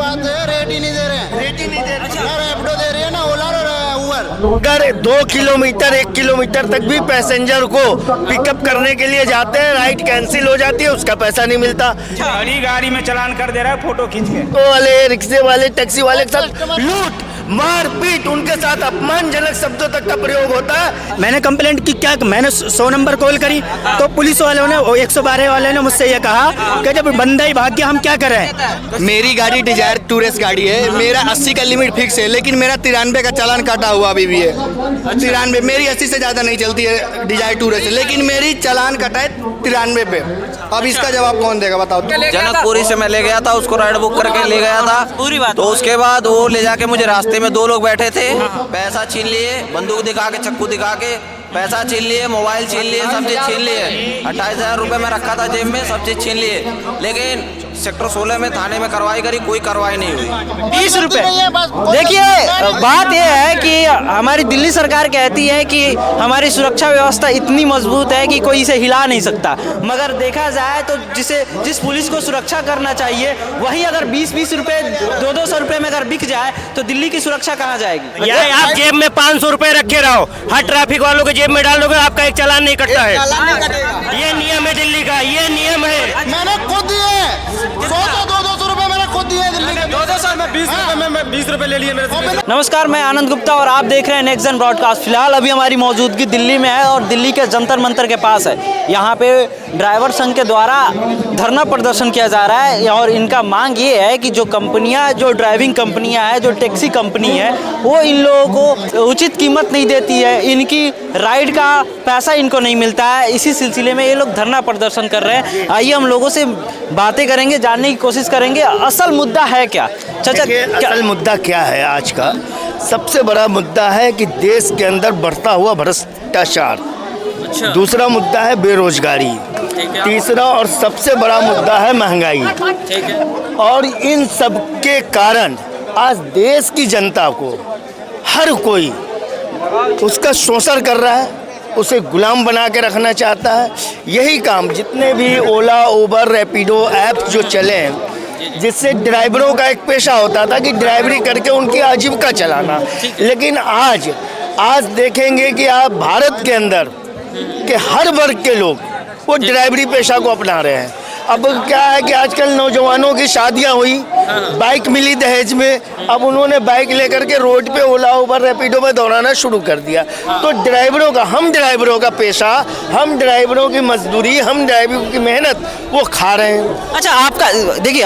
बात है, रेट ही नहीं दे रहे हैं। रेट ही नहीं दे रहे। ना रैपिडो दे रही है, ना ओला और उबर। अगर 2 किलोमीटर 1 किलोमीटर तक भी पैसेंजर को पिकअप करने के लिए जाते हैं, राइड कैंसिल हो जाती है, उसका पैसा नहीं मिलता। बड़ी गाड़ी में चलान कर दे रहा है फोटो खींच के। ऑटो वाले, रिक्शे वाले, टैक्सी वाले के साथ लूट मारपीट, उनके साथ अपमानजनक शब्दों तक का प्रयोग होता है। मैंने कंप्लेंट की, क्या मैंने 100 नंबर कॉल करी तो पुलिस वालों ने 112 वाले ने मुझसे ये कहा कि जब बंदा ही भाग गया हम क्या करें। मेरी गाड़ी डिजायर टूरिस्ट गाड़ी है, मेरा 80 का लिमिट फिक्स है, लेकिन मेरा 93 का चालान काटा हुआ अभी भी है। 93, मेरी 80 से ज़्यादा नहीं चलती है डिजायर टूरिस्ट, लेकिन मेरी चालान कटा है 93 पे। अब इसका जवाब कौन देगा बताओ। जनकपुरी से मैं ले गया था, उसको राइड बुक करके ले गया था पूरी बात। तो उसके बाद वो ले जाके मुझे रास्ते में 2 लोग बैठे थे, पैसा छीन लिए, बंदूक दिखा के, चक्कू दिखा के पैसा छीन लिए, मोबाइल छीन लिए, सब चीज छीन लिए। 28,000 रुपये में रखा था जेब में, सब चीज छीन लिए। लेकिन सेक्टर 16 में थाने में कार्रवाई करी, कोई कार्रवाई नहीं हुई। 20 रुपए। देखिए बात यह है कि हमारी दिल्ली सरकार कहती है कि हमारी सुरक्षा व्यवस्था इतनी मजबूत है कि कोई इसे हिला नहीं सकता, मगर देखा जाए तो जिस पुलिस को सुरक्षा करना चाहिए वही अगर 20-20 रुपए 200 रुपए में अगर बिक जाए तो दिल्ली की सुरक्षा कहाँ जाएगी। यार आप जेब में 500 रुपए रखे रहो, हर ट्रैफिक वालों के जेब में डाल दोगे, आपका एक चालान नहीं कटता है। ये नियम है दिल्ली का, ये नियम है। मैंने खुद दिए 100-200 रुपए मैंने खुद दिए दिल्ली के। 200 में 20 रुपए में 20 रुपए ले लिए मेरे से। नमस्कार, मैं आनंद गुप्ता और आप देख रहे हैं नेक्स्ट जन ब्रॉडकास्ट। फिलहाल अभी हमारी मौजूदगी दिल्ली में है और दिल्ली के जंतर मंतर के पास है। यहाँ पे ड्राइवर संघ के द्वारा धरना प्रदर्शन किया जा रहा है और इनका मांग ये है कि जो कंपनियाँ, जो ड्राइविंग कंपनियाँ हैं, जो टैक्सी कंपनी है, वो इन लोगों को उचित कीमत नहीं देती है, इनकी राइड का पैसा इनको नहीं मिलता है। इसी सिलसिले में ये लोग धरना प्रदर्शन कर रहे हैं। आइए हम लोगों से बातें करेंगे, जानने की कोशिश करेंगे असल मुद्दा है क्या। चाचा, असल मुद्दा क्या है आज का? सबसे बड़ा मुद्दा है कि देश के अंदर बढ़ता हुआ भ्रष्टाचार। दूसरा मुद्दा है बेरोजगारी। तीसरा और सबसे बड़ा मुद्दा है महंगाई। और इन सब के कारण आज देश की जनता को हर कोई उसका शोषण कर रहा है, उसे गुलाम बना के रखना चाहता है। यही काम जितने भी ओला, उबर, रैपिडो ऐप जो चले हैं, जिससे ड्राइवरों का एक पेशा होता था कि ड्राइवरी करके उनकी आजीविका चलाना, लेकिन आज देखेंगे कि आप भारत के अंदर के हर वर्ग के लोग वो ड्राइवरी पेशा को अपना रहे हैं। अब क्या है कि आजकल नौजवानों की शादियां हुई, बाइक मिली दहेज में, अब उन्होंने बाइक लेकर के रोड पे ओला, उबर, रैपिडो में दौड़ाना शुरू कर दिया। तो हम ड्राइवरों का पेशा, हम ड्राइवरों की मजदूरी, हम ड्राइवरों की मेहनत वो खा रहे हैं। अच्छा, आपका देखिए,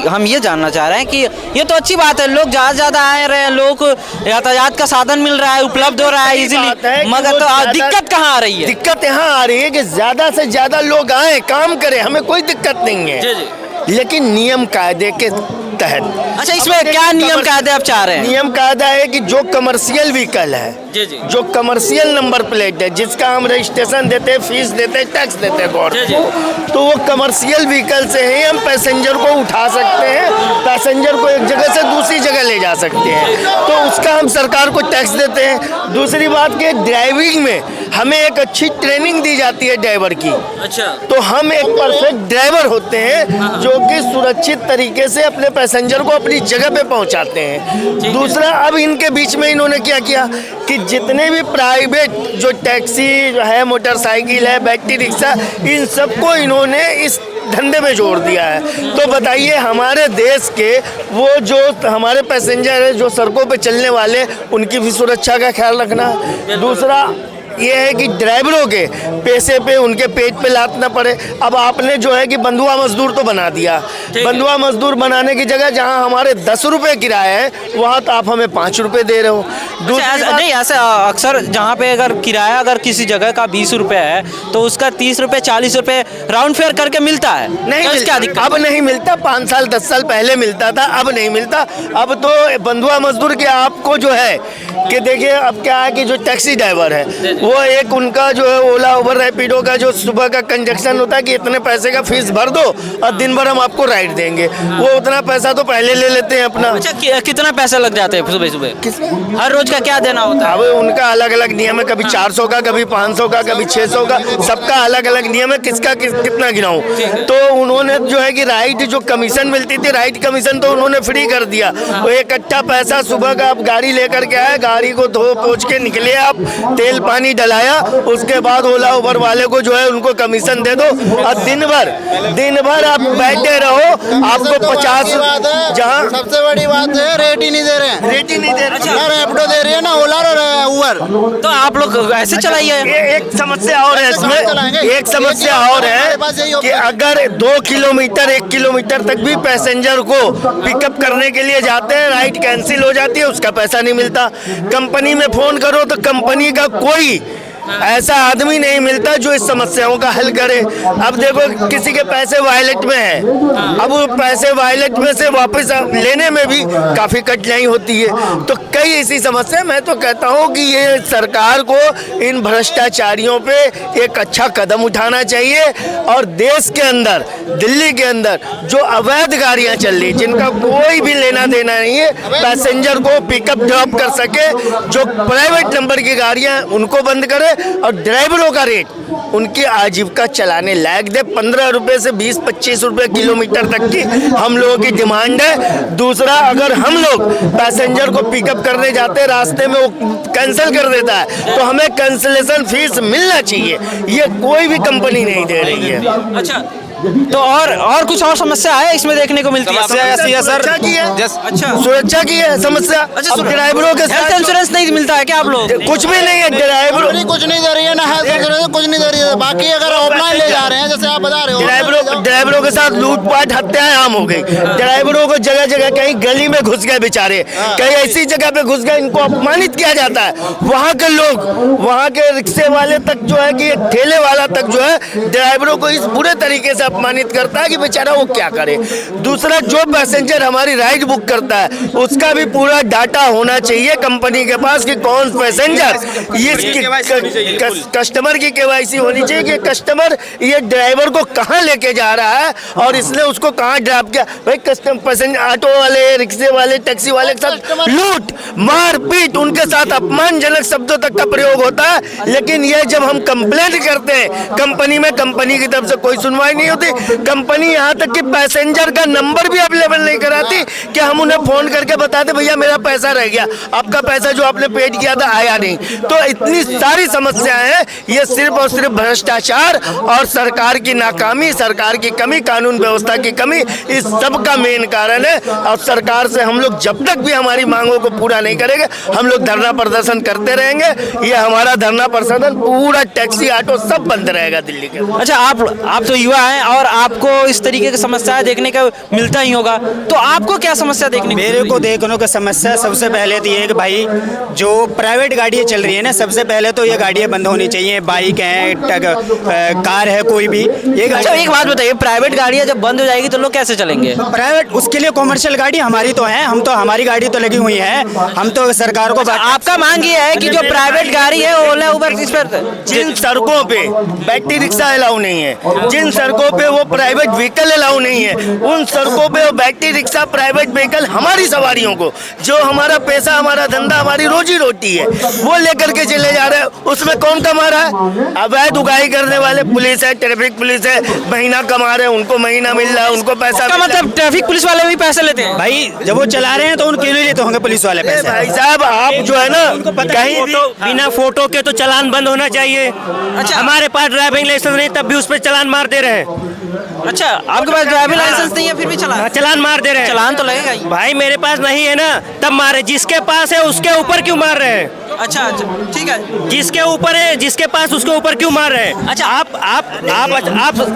हम ये जानना चाह रहे हैं कि ये तो अच्छी बात है, लोग ज़्यादा आ रहे हैं, लोग को यातायात का साधन मिल रहा है, उपलब्ध हो रहा है इजीली, मगर तो दिक्कत कहाँ आ रही है? दिक्कत यहाँ आ रही है कि ज़्यादा से ज़्यादा लोग आए, काम करें, हमें कोई दिक्कत नहीं है, लेकिन नियम कायदे के तहत। अच्छा, इसमें क्या नियम कायदे आप चाह रहे हैं? नियम कायदा है कि जो कमर्शियल व्हीकल है, जो कमर्शियल नंबर प्लेट है, जिसका हम रजिस्ट्रेशन देते हैं, फीस देते हैं, टैक्स देते हैं गवर्नमेंट को, तो वो कमर्शियल व्हीकल से ही हम पैसेंजर को उठा सकते हैं, पैसेंजर को एक जगह से दूसरी जगह ले जा सकते हैं, तो उसका हम सरकार को टैक्स देते हैं। दूसरी बात कि ड्राइविंग में हमें एक अच्छी ट्रेनिंग दी जाती है ड्राइवर की। अच्छा, तो हम एक परफेक्ट ड्राइवर होते हैं जो कि सुरक्षित तरीके से अपने पैसेंजर को अपनी जगह पे पहुंचाते हैं। दूसरा, अब इनके बीच में इन्होंने क्या किया कि जितने भी प्राइवेट जो टैक्सी है, मोटरसाइकिल है, बैटरी रिक्शा, इन सबको इन्होंने इस धंधे में जोड़ दिया है। तो बताइए, हमारे देश के वो जो हमारे पैसेंजर है, जो सड़कों पे चलने वाले, उनकी भी सुरक्षा का ख्याल रखना। दूसरा ये है कि ड्राइवरों के पैसे पे, उनके पेट पे लात ना पड़े। अब आपने जो है कि बंधुआ मजदूर तो बना दिया, बंधुआ मजदूर बनाने की जगह जहां हमारे 10 रुपए किराया है, वहां तो आप हमें 5 रुपए दे रहे हो। नहीं, ऐसे अक्सर जहां पे अगर किराया अगर किसी जगह का 20 रुपए है तो उसका 30 रुपए 40 रुपए राउंड फेयर करके मिलता है। नहीं मिलता, अब नहीं मिलता। 5 साल 10 साल पहले मिलता था, अब नहीं मिलता। अब तो बंधुआ मजदूर के आपको जो है कि देखिए अब क्या है कि जो टैक्सी ड्राइवर है वो एक उनका जो है ओला उबर रैपिडो का जो सुबह का कंजक्शन होता है कि इतने पैसे का फीस भर दो और दिन भर हम आपको राइड देंगे, वो उतना पैसा तो पहले ले लेते हैं अपना। अच्छा कितना पैसा लग जाते हैं सुबह सुबह? हर रोज का क्या देना होता है? अब उनका अलग अलग नियम है, कभी 400 का, कभी 500 का, कभी 600 का, सबका अलग अलग नियम है, किसका कितना गिनाऊं। तो उन्होंने जो है कि राइड जो कमीशन मिलती थी, राइड कमीशन तो उन्होंने फ्री कर दिया। वो इकट्ठा पैसा सुबह का आप गाड़ी लेकर के आए, गाड़ी को धो पोंछ के निकले, आप तेल पानी डलाया, उसके बाद ओला उबर वाले को जो है उनको कमीशन दे दो और दिन भर आप बैठे रहो। आपको 50 जहाँ सबसे बड़ी बात है रेट ही नहीं दे रहे हैं, ना रैपिडो दे रही है ना ओला और उबर। तो आप लोग ऐसे चलाइए। एक समस्या और है इसमें, एक समस्या और है कि अगर 2 किलोमीटर 1 किलोमीटर तक भी पैसेंजर को पिकअप करने के लिए जाते हैं, राइड कैंसिल हो जाती है, उसका पैसा नहीं मिलता। कंपनी में फोन करो तो कंपनी का कोई ऐसा आदमी नहीं मिलता जो इस समस्याओं का हल करे। अब देखो किसी के पैसे वॉलेट में है, अब वो पैसे वॉलेट में से वापस लेने में भी काफ़ी कठिनाई होती है। तो कई ऐसी समस्या, मैं तो कहता हूँ कि ये सरकार को इन भ्रष्टाचारियों पे एक अच्छा कदम उठाना चाहिए और देश के अंदर, दिल्ली के अंदर जो अवैध गाड़ियाँ चल रही, जिनका कोई भी लेना देना नहीं है, पैसेंजर को पिकअप ड्रॉप कर सके, जो प्राइवेट नंबर की गाड़ियाँ उनको बंद करे और ड्राइवरों का रेट उनकी आजीविका चलाने लायक दे। 15 रुपए से 20-25 रुपए किलोमीटर तक की हम लोगों की डिमांड है। दूसरा, अगर हम लोग पैसेंजर को पिकअप करने जाते हैं, रास्ते में वो कैंसिल कर देता है तो हमें कैंसिलेशन फीस मिलना चाहिए, ये कोई भी कंपनी नहीं दे रही है। अच्छा, तो और कुछ और समस्या है इसमें देखने को मिलती है? समस्या ऐसी है सर, अच्छा, सुरक्षा की है समस्या। अच्छा, अब ड्राइवरों के हेल्थ इंश्योरेंस नहीं मिलता है क्या आप लोग? कुछ भी नहीं है, ड्राइवरों कुछ नहीं दे रही है ना, हेल्थ इंश्योरेंस कुछ नहीं दे रही है। बाकी अगर ऑफलाइन ले जा रहे हैं जैसे आप बता रहे हो, ड्राइवरों के साथ लूटपाट हत्याएं आम हो गई। ड्राइवरों को जगह जगह कहीं गली में घुस गए बेचारे, कहीं ऐसी जगह पे घुस गए, इनको अपमानित किया जाता है। वहाँ के लोग, वहाँ के रिक्शे वाले तक जो है कि एक ठेले वाला तक जो है ड्राइवरों को इस बुरे तरीके से अपमानित करता है कि बेचारा वो क्या करे। दूसरा, जो पैसेंजर हमारी राइड बुक करता है उसका भी पूरा डाटा होना चाहिए कंपनी के पास कि कौन पैसेंजर, ये कस्टमर की केवाईसी होनी चाहिए कि कस्टमर ये ड्राइवर को कहाँ लेके जा रहा है और इसने उसको कहाँ ड्रॉप किया। भाई कस्टमर पैसेंजर, ऑटो वाले, रिक्शे वाले, टैक्सी वाले के साथ लूट मारपीट, उनके साथ अपमानजनक शब्दों तक का प्रयोग होता है। लेकिन ये जब हम कंप्लेंट करते हैं कंपनी में, कंपनी की तरफ से कोई सुनवाई नहीं होती। कंपनी यहाँ तक कि पैसेंजर का नंबर भी अवेलेबल नहीं कराती कि हम उन्हें फोन करके बताते भैया मेरा पैसा रह गया, आपका पैसा जो आपने पेड किया था आया नहीं। तो इतनी सारी समस्याएं हैं, ये सिर्फ और सिर्फ भ्रष्टाचार और सरकार की नाकामी, सरकार की कमी, कानून व्यवस्था की कमी, इस सब का मेन कारण है। और सरकार से हम लोग जब तक भी हमारी मांगों को पूरा नहीं करेंगे, हम लोग धरना प्रदर्शन करते रहेंगे। ये हमारा धरना प्रदर्शन पूरा टैक्सी ऑटो सब बंद रहेगा दिल्ली के। अच्छा, आप तो युवा हैं और आपको इस तरीके की समस्या देखने का मिलता ही होगा, तो आपको क्या समस्या देखने मेरे को देखने को समस्या सबसे पहले तो ये है कि भाई जो प्राइवेट गाड़ियाँ चल रही है ना, सबसे पहले तो ये गाड़ियाँ बंद होनी चाहिए। बाइक है, कार है, कोई भी ये। अच्छा, एक बात बताइए, प्राइवेट गाड़ियाँ जब बंद हो जाएगी तो लोग कैसे चलेंगे? प्राइवेट, उसके लिए कॉमर्शियल गाड़ी हमारी तो है, हम तो हमारी गाड़ी तो लगी हुई है, हम तो सरकार को। आपका मांग ये है कि जो प्राइवेट गाड़ी है ओला उबर, इस पर जिन सड़कों पे बैटरी रिक्शा अलाउ नहीं है, जिन सड़कों पे वो प्राइवेट व्हीकल अलाउ नहीं है, उन सड़कों पे वो बैटरी रिक्शा, प्राइवेट व्हीकल हमारी सवारियों को, जो हमारा पैसा, हमारा धंधा, हमारी रोजी रोटी है, वो लेकर के चले जा रहे हैं। उसमें कौन कमा रहा है? अवैध उगाही करने वाले पुलिस है, ट्रैफिक पुलिस है, महीना कमा रहे हैं, उनको महीना मिल रहा है, उनको पैसा। मतलब ट्रैफिक पुलिस वाले भी पैसे लेते हैं? भाई जब वो चला रहे हैं तो उनके लिए लेते होंगे पुलिस वाले पैसे। भाई साहब, आप जो है ना कहीं भी बिना फोटो के तो चालान बंद होना चाहिए। अच्छा, हमारे पास ड्राइविंग लाइसेंस नहीं तब भी उस पर चालान मार दे रहे हैं। अच्छा, आपके पास ड्राइविंग लाइसेंस नहीं है फिर भी चालान मार दे रहे हैं। चालान तो लगेगा ही। भाई मेरे पास नहीं है ना, तब मारे। जिसके पास है उसके ऊपर क्यों मार रहे हैं? अच्छा अच्छा ठीक है। जिसके ऊपर है, जिसके पास, उसके ऊपर क्यों मार रहे हैं? अच्छा। आप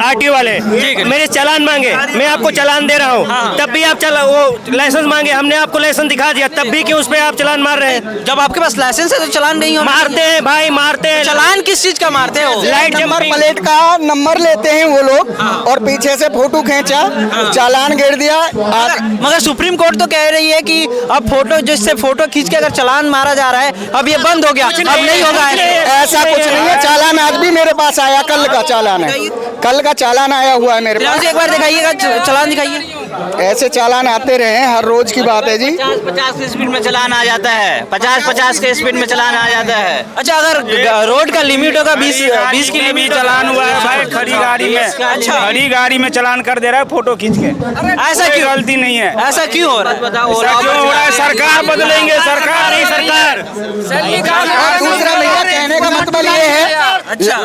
आरटीओ वाले ठीक है। मेरे चालान मांगे, मैं आपको चालान दे रहा हूँ, तब भी आप वो लाइसेंस मांगे, हमने आपको लाइसेंस दिखा दिया, तब भी क्यों उस पे आप चालान मार रहे हैं? जब आपके पास लाइसेंस है तो चालान नहीं होना मारते हैं भाई, मारते हैं। चालान किस चीज का मारते हो? Light number jumping. प्लेट का नंबर लेते हैं वो लोग और पीछे से फोटो खींचा, चालान गिर दिया। मगर सुप्रीम कोर्ट तो कह रही है कि अब फोटो, जिससे फोटो खींच के अगर चालान मारा जा रहा है, अब ये बंद हो गया, अब नहीं होगा। ऐसा कुछ नहीं है, चालान आज भी मेरे पास आया, कल का चालान है, कल का चालान आया हुआ है मेरे पास। एक बार दिखाइएगा, चालान दिखाइए। ऐसे चालान आते रहे हैं, हर रोज की बात है जी। 50 की स्पीड में चलान आ जाता है, 50 के स्पीड में चलान आ जाता है। अच्छा, अगर रोड का लिमिट होगा 20 की लिमिट चलान हुआ है भाई, खड़ी गाड़ी में। अच्छा। खड़ी गाड़ी में चलान कर दे रहा है फोटो खींच के। ऐसा कोई क्यों? गलती नहीं है। ऐसा क्यों हो रहा है? ऐसा क्यों हो रहा है? सरकार बदलेंगे, सरकार नहीं सरकार। और दूसरा भैया कहने का मतलब ये है, अच्छा।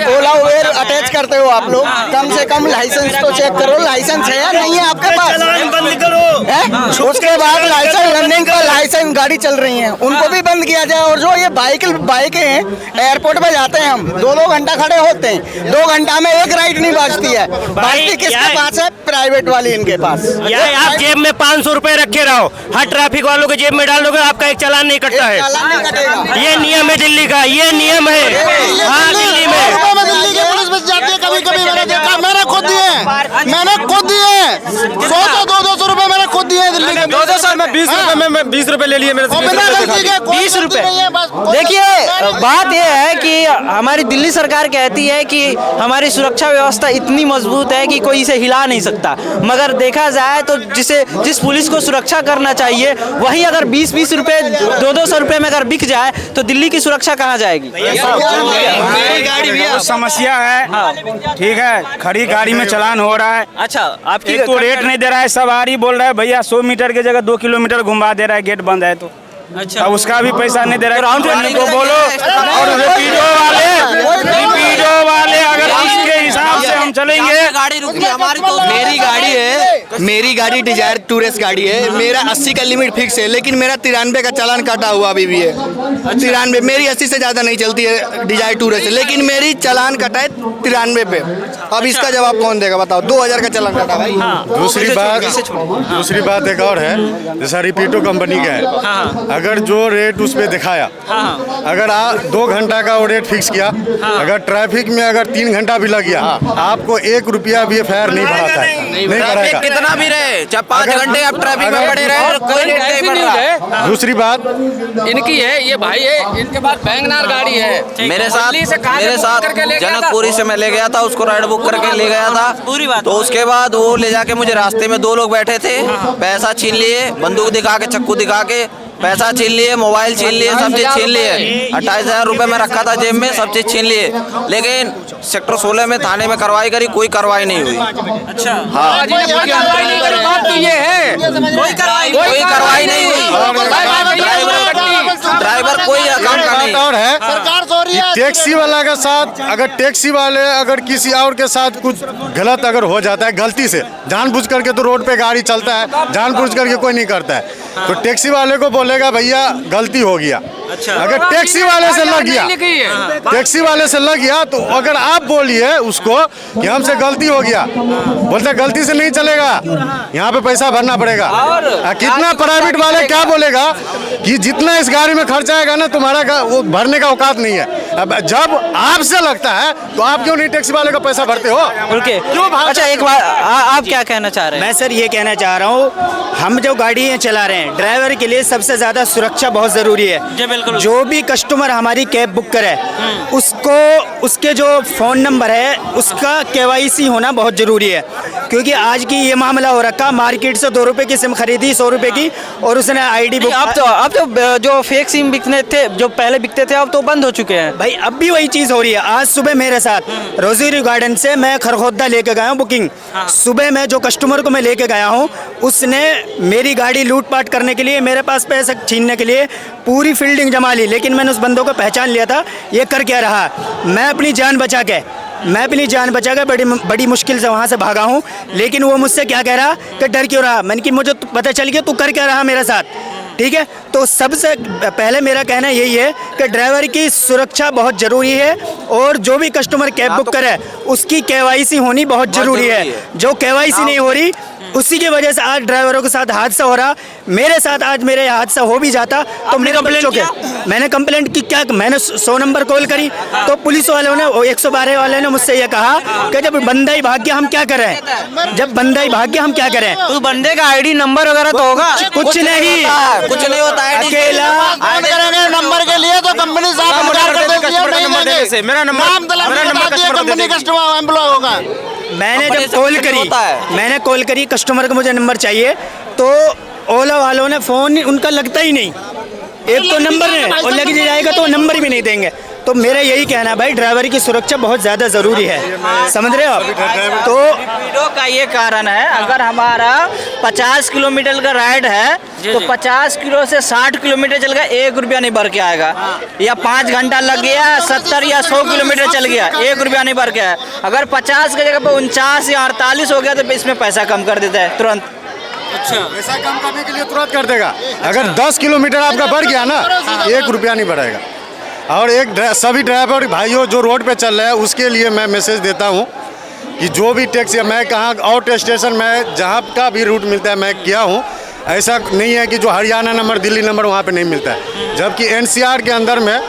ओला उबेर अटैच करते हो आप लोग, कम से कम लाइसेंस तो चेक करो, लाइसेंस है या नहीं है आपके पास? चालान बंद करो। है? उसके बाद लाइसेंस रनिंग का लाइसेंस गाड़ी चल रही है, उनको भी बंद किया जाए। और जो ये बाइकें हैं, एयरपोर्ट पे जाते हैं हम, 2 घंटा खड़े होते हैं, 2 घंटा में एक राइड नहीं बचती है। बचती किसके पास है? प्राइवेट वाली इनके पास। यार आप जेब में 500 रुपए रखे रहो, हर ट्रैफिक वालों के जेब में डाल दोगे, आपका एक चालान नहीं कटता है। चालान नहीं कटेगा। ये नियम है दिल्ली का, ये नियम है। हाँ, दिल्ली में दिल्ली की पुलिस बच जाती है कभी कभी, मैंने देखा, मैंने खुद दिए 100-200 रुपए मैंने खुद दिए दिल्ली के। 200 में 20 रुपए में 20 रुपए ले लिए मेरे से। और बिना गलती के 20 रुपए। देखिए, बात यह है कि हमारी दिल्ली सरकार कहती है कि हमारी सुरक्षा व्यवस्था इतनी मजबूत है कि कोई इसे हिला नहीं सकता, मगर देखा जाए तो जिस पुलिस को सुरक्षा करना चाहिए, वही अगर 20-20 रुपए 200 रुपए में अगर बिक जाए तो दिल्ली की सुरक्षा कहाँ जाएगी? समस्या है, ठीक है। खड़ी गाड़ी में चालान हो रहा है। अच्छा, आपकी एक तो रेट नहीं दे रहा है, सवारी बोल रहा है भैया 100 मीटर की जगह 2 किलोमीटर घुमा दे रहा है, गेट बंद है तो। अच्छा, अब उसका भी पैसा नहीं दे रहा है। राउंड कंपनी ट्रिप को बोलो। और रेपिडो वाले अगर इसके हिसाब से हम चलेंगे। गाड़ी रुकी हमारी तो मेरी गाड़ी डिजायर टूरिस्ट गाड़ी है, मेरा 80 का लिमिट फिक्स है, लेकिन मेरा 93 का चालान काटा हुआ अभी भी है। 93, मेरी 80 से ज्यादा नहीं चलती है डिजायर टूरिस्ट, लेकिन मेरी चालान कटा है 93 पे। अब इसका जवाब कौन देगा बताओ? 2000 का चालान काटा भाई। दूसरी बात एक और है, जैसा रिपीटो कंपनी का है, अगर जो रेट उस पे दिखाया, अगर 2 घंटा का वो रेट फिक्स किया, अगर ट्रैफिक में अगर 3 घंटा भी लग गया, आपको 1 रुपया भी फेयर नहीं बढ़ाता है, नहीं बढ़ाएगा। कितना भी रहे, चाहे 5 घंटे आप ट्रैफिक में पड़े रहे, कोई रेट नहीं बढ़ रहा है। दूसरी बात इनकी है, ये भाई है, इनके पास बैंगनार गाड़ी है। मेरे साथ जनकपुरी से मैं ले गया था, उसको राइड बुक करके ले गया था पूरी बात। तो उसके बाद वो ले जाके मुझे रास्ते में 2 लोग बैठे थे, पैसा छीन लिए, बंदूक दिखा के, चक्कू दिखा के पैसा छीन लिए, मोबाइल छीन लिए, सब चीज छीन लिए। 28,000 रुपए में रखा था जेब में, सब चीज छीन लिए। लेकिन सेक्टर 16 में थाने में कार्रवाई करी, कोई कार्रवाई नहीं हुई। अच्छा, हाँ, बात तो ये है, कोई कार्रवाई नहीं हुई। ड्राइवर कोई काम का नहीं। और है सरकार सो रही है। टैक्सी वाला के साथ, अगर टैक्सी वाले अगर किसी और के साथ कुछ गलत अगर हो जाता है गलती से, जानबूझ करके तो रोड पे गाड़ी चलता है, जानबूझ करके कोई नहीं करता है, तो टैक्सी वाले को बोलेगा भैया गलती हो गया। अच्छा, अगर टैक्सी वाले से लग गया, टैक्सी वाले से लग गया, तो अगर आप बोलिए उसको कि हमसे गलती हो गया, बोलते गलती से नहीं चलेगा, यहाँ पे पैसा भरना पड़ेगा। कितना प्राइवेट वाले क्या बोलेगा कि जितना इस गाड़ी में खर्चा आएगा ना, तुम्हारा वो भरने का औकात नहीं है। अब जब आपसे लगता है तो आप क्यों नहीं टैक्सी वाले का पैसा भरते हो? अच्छा, एक बार आप क्या कहना चाह रहे हैं? मैं सर ये कहना चाह रहा हूँ, हम जो गाड़ियाँ चला रहे हैं, ड्राइवर के लिए सबसे ज़्यादा सुरक्षा बहुत ज़रूरी है। जो भी कस्टमर हमारी कैब बुक करे, उसको उसके जो फ़ोन नंबर है उसका KYC होना बहुत ज़रूरी है, क्योंकि आज की ये मामला हो रखा, मार्केट से 2 रुपये की सिम खरीदी 100 रुपये की, और उसने ID बुक। अब तो जो फेक सिम बिकने थे, जो पहले बिकते थे, अब तो बंद हो चुके हैं भाई। अब भी वही चीज़ हो रही है। आज सुबह मेरे साथ रोज़री गार्डन से मैं खरखोदा लेके गया हूँ बुकिंग। सुबह मैं जो कस्टमर को मैं लेके गया हूँ, उसने मेरी गाड़ी लूटपाट करने के लिए, मेरे पास पैसे छीनने के लिए पूरी फील्डिंग जमा ली, लेकिन मैंने उस बंदों को पहचान लिया था। ये कर क्या रहा, मैं अपनी जान बचा के बड़ी मुश्किल से वहाँ से भागा हूँ, लेकिन वो मुझसे क्या कह रहा कि डर क्यों रहा। मैंने कि मुझे पता चल गया तू कर क्या रहा मेरे साथ। ठीक है, तो सबसे पहले मेरा कहना यही है कि ड्राइवर की सुरक्षा बहुत ज़रूरी है और जो भी कस्टमर कैब बुक करे उसकी KYC होनी बहुत ज़रूरी है। जो KYC नहीं हो रही उसी की वजह से आज ड्राइवरों के साथ हादसा हो रहा। मेरे साथ आज मेरे हादसा हो भी जाता तो मेरे बच्चों के मैंने कंप्लेंट की। क्या मैंने 100 नंबर कॉल करी तो पुलिस वालों ने 112 वाले ने मुझसे ये कहा कि जब बंदा ही भाग गया हम क्या करें, जब बंदा ही भाग गया हम क्या करें। तो बंदे का ID नंबर वगैरह तो होगा? कुछ नहीं होता है। अकेला नंबर के लिए तो कंपनी साहब मेरा नंबर कंपनी कस्टमर एम्प्लॉय होगा। मैंने जब मैंने कॉल करी कस्टमर को मुझे नंबर चाहिए तो ओला वालों ने फ़ोन उनका लगता ही नहीं। एक तो नंबर है और लग जाएगा तो नंबर भी नहीं देंगे। तो मेरा यही कहना है भाई ड्राइवर की सुरक्षा बहुत ज़्यादा ज़रूरी है, समझ रहे हो आप। तो वीडियो का ये कारण है, अगर हमारा 50 किलोमीटर का राइड है तो 50 किलो से 60 किलोमीटर चल गया 1 रुपया नहीं भर के आएगा, या 5 घंटा लग गया 70 या 100 किलोमीटर चल गया 1 रुपया नहीं भर के आया। अगर 50 की जगह पर 49 या 48 हो गया तो इसमें पैसा कम कर देता है तुरंत। अच्छा, पैसा कम करने के लिए तुरंत कर देगा। अगर 10 किलोमीटर आपका बढ़ गया ना 1 रुपया नहीं बढ़ेगा। और सभी ड्राइवर भाइयों जो रोड पे चल रहे हैं उसके लिए मैं मैसेज देता हूँ कि जो भी टैक्सी मैं कहाँ आउट स्टेशन में जहाँ का भी रूट मिलता है मैं किया हूँ। ऐसा नहीं है कि जो हरियाणा नंबर दिल्ली नंबर वहाँ पे नहीं मिलता है। जबकि NCR के अंदर में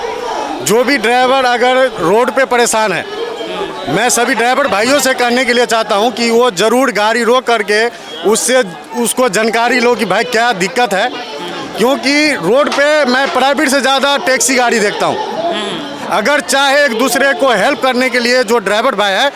जो भी ड्राइवर अगर रोड पे परेशान है मैं सभी ड्राइवर भाइयों से कहने के लिए चाहता हूँ कि वो ज़रूर गाड़ी रोक करके उसको जानकारी लो कि भाई क्या दिक्कत है। क्योंकि रोड पे मैं प्राइवेट से ज़्यादा टैक्सी गाड़ी देखता हूँ। अगर चाहे एक दूसरे को हेल्प करने के लिए जो ड्राइवर भाई है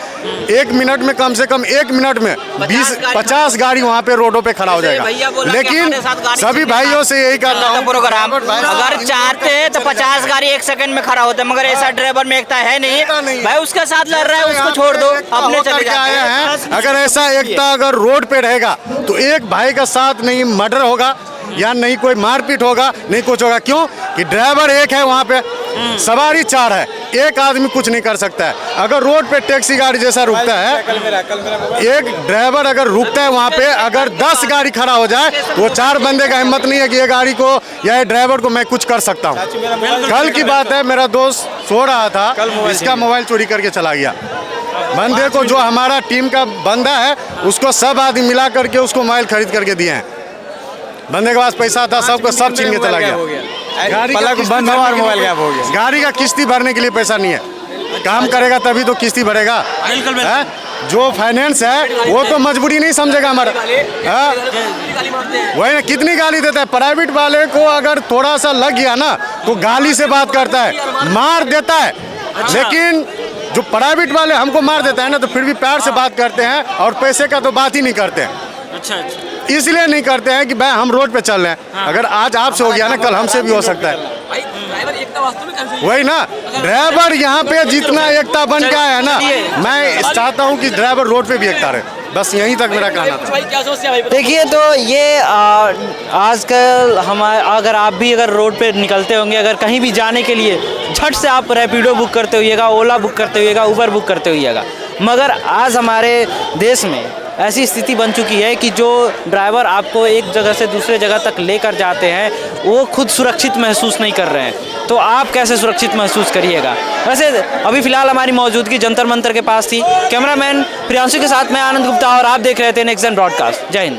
1 मिनट में कम से कम 1 मिनट में 20-50 गाड़ी वहाँ पे रोडों पे खड़ा हो जाएगा। लेकिन सभी भाइयों से यही कहता हूँ प्रोग्राम अगर चाहते हैं तो 50 गाड़ी 1 सेकंड में खड़ा होता है, मगर ऐसा ड्राइवर में एकता है नहीं भाई, उसके साथ लड़ रहा है उसको छोड़ दो, अपने चले आए हैं। अगर ऐसा एकता अगर रोड पे रहेगा तो एक भाई का साथ नहीं मर्डर होगा या नहीं कोई मारपीट होगा, नहीं कुछ होगा। क्यों कि ड्राइवर एक है वहाँ पे, सवारी 4 है, एक आदमी कुछ नहीं कर सकता है। अगर रोड पे टैक्सी गाड़ी जैसा रुकता है, एक ड्राइवर अगर रुकता है वहाँ पे, अगर 10 गाड़ी खड़ा हो जाए तो वो 4 बंदे का हिम्मत नहीं है कि ये गाड़ी को या ये ड्राइवर को मैं कुछ कर सकता हूँ। कल की बात है, मेरा दोस्त सो रहा था, इसका मोबाइल चोरी करके चला गया। बंदे को जो हमारा टीम का बंदा है उसको सब आदमी मिला करके उसको मोबाइल खरीद करके दिए हैं। बंदे के पास पैसा था, सबको सब छीन के चला गया। गाड़ी बंद हुआ और मोबाइल गायब हो गया। गाड़ी का किस्ती भरने के लिए पैसा नहीं है। काम करेगा तभी तो किस्ती भरेगा। जो फाइनेंस है वो तो मजबूरी नहीं समझेगा हमारा। वही ना, कितनी गाली देता है। प्राइवेट वाले को अगर थोड़ा सा लग गया ना तो गाली से बात करता है, मार देता है। लेकिन जो प्राइवेट वाले हमको मार देता है ना तो फिर भी प्यार से बात करते हैं और पैसे का तो बात ही नहीं करते हैं। इसलिए नहीं करते हैं कि भाई हम रोड पे चल रहे हैं। अगर आज आपसे हो गया ना कल हमसे भी हो सकता है। वही ना, ड्राइवर यहाँ पे जितना एकता बन के आया है ना, मैं चाहता हूँ कि ड्राइवर रोड पे भी एकता रहे। बस यहीं तक मेरा कहना था। देखिए तो ये आजकल अगर आप भी अगर रोड पे निकलते होंगे, अगर कहीं भी जाने के लिए झट से आप रैपिडो बुक करते होइएगा, ओला बुक करते होइएगा, उबर बुक करते होइएगा। मगर आज हमारे देश में ऐसी स्थिति बन चुकी है कि जो ड्राइवर आपको एक जगह से दूसरे जगह तक लेकर जाते हैं वो खुद सुरक्षित महसूस नहीं कर रहे हैं। तो आप कैसे सुरक्षित महसूस करिएगा। वैसे अभी फ़िलहाल हमारी मौजूदगी जंतर मंतर के पास थी। कैमरामैन प्रियांशु के साथ मैं आनंद गुप्ता और आप देख रहे थे नेक्स्ट जेन ब्रॉडकास्ट। जय हिंद।